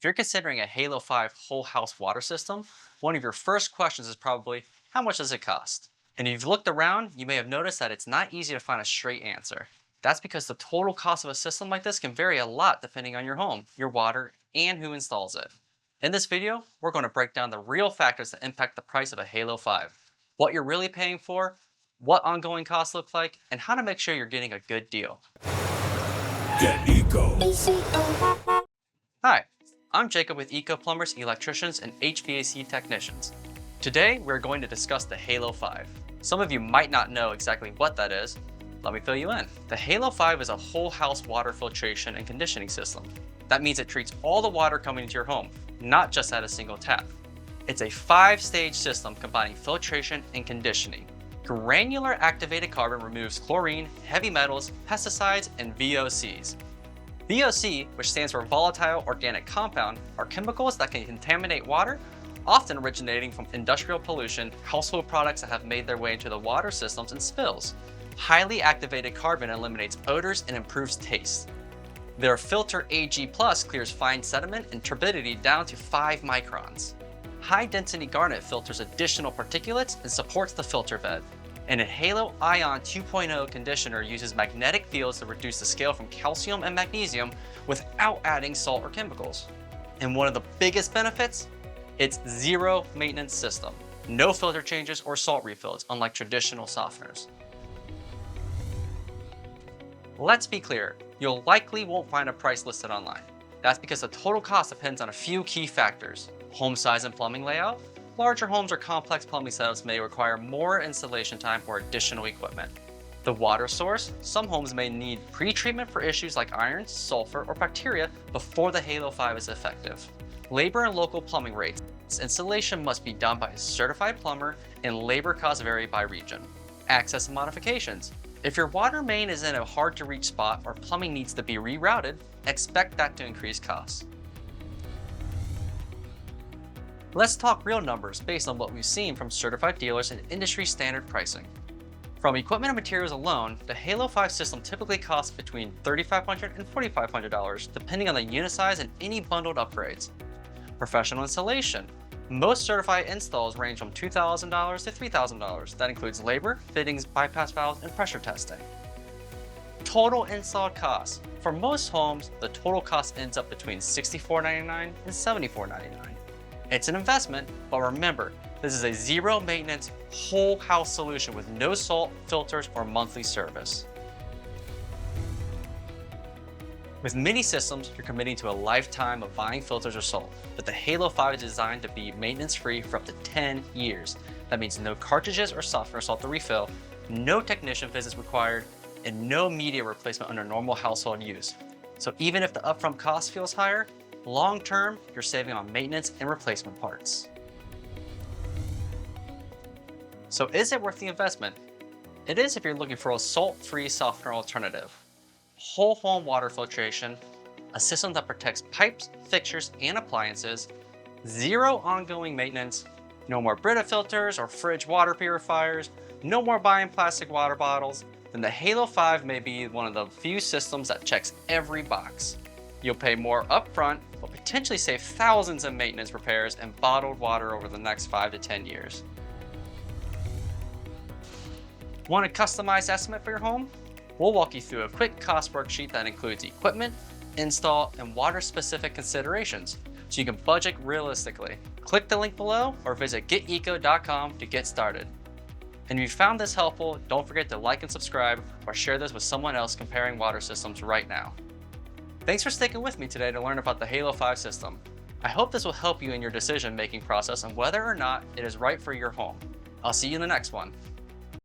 If you're considering a Halo 5 whole house water system, one of your first questions is probably, how much does it cost? And if you've looked around, you may have noticed that it's not easy to find a straight answer. That's because the total cost of a system like this can vary a lot depending on your home, your water, and who installs it. In this video, we're going to break down the real factors that impact the price of a Halo 5, what you're really paying for, what ongoing costs look like, and how to make sure you're getting a good deal. Get Eco. Hi, I'm Jacob with Plumbers, Electricians, and HVAC Technicians. Today, we're going to discuss the Halo 5. Some of you might not know exactly what that is. Let me fill you in. The Halo 5 is a whole house water filtration and conditioning system. That means it treats all the water coming into your home, not just at a single tap. It's a 5-stage system combining filtration and conditioning. Granular activated carbon removes chlorine, heavy metals, pesticides, and VOCs. VOC, which stands for volatile organic compound, are chemicals that can contaminate water, often originating from industrial pollution, household products that have made their way into the water systems, and spills. Highly activated carbon eliminates odors and improves taste. Their filter AG+ clears fine sediment and turbidity down to 5 microns. High-density garnet filters additional particulates and supports the filter bed. And a Halo Ion 2.0 conditioner uses magnetic fields to reduce the scale from calcium and magnesium without adding salt or chemicals. And one of the biggest benefits? It's zero maintenance system. No filter changes or salt refills, unlike traditional softeners. Let's be clear, you'll likely won't find a price listed online. That's because the total cost depends on a few key factors: home size and plumbing layout. Larger homes or complex plumbing setups may require more installation time or additional equipment. The water source: some homes may need pre-treatment for issues like iron, sulfur, or bacteria before the Halo 5 is effective. Labor and local plumbing rates: installation must be done by a certified plumber, and labor costs vary by region. Access and modifications: if your water main is in a hard-to-reach spot or plumbing needs to be rerouted, expect that to increase costs. Let's talk real numbers based on what we've seen from certified dealers and industry standard pricing. From equipment and materials alone, the Halo 5 system typically costs between $3,500 and $4,500, depending on the unit size and any bundled upgrades. Professional installation: most certified installs range from $2,000 to $3,000. That includes labor, fittings, bypass valves, and pressure testing. Total installed costs: for most homes, the total cost ends up between $64.99 and $74.99. It's an investment, but remember, this is a zero maintenance, whole house solution with no salt, filters, or monthly service. With many systems, you're committing to a lifetime of buying filters or salt, but the Halo 5 is designed to be maintenance-free for up to 10 years. That means no cartridges or softener salt to refill, no technician visits required, and no media replacement under normal household use. So even if the upfront cost feels higher, long-term, you're saving on maintenance and replacement parts. So is it worth the investment? It is if you're looking for a salt-free softener alternative. Whole home water filtration, a system that protects pipes, fixtures, and appliances, zero ongoing maintenance, no more Brita filters or fridge water purifiers, no more buying plastic water bottles, then the Halo 5 may be one of the few systems that checks every box. You'll pay more upfront, but potentially save thousands in maintenance repairs and bottled water over the next 5 to 10 years. Want a customized estimate for your home? We'll walk you through a quick cost worksheet that includes equipment, install, and water-specific considerations, so you can budget realistically. Click the link below or visit geteco.com to get started. And if you found this helpful, don't forget to like and subscribe or share this with someone else comparing water systems right now. Thanks for sticking with me today to learn about the Halo 5 system. I hope this will help you in your decision-making process on whether or not it is right for your home. I'll see you in the next one.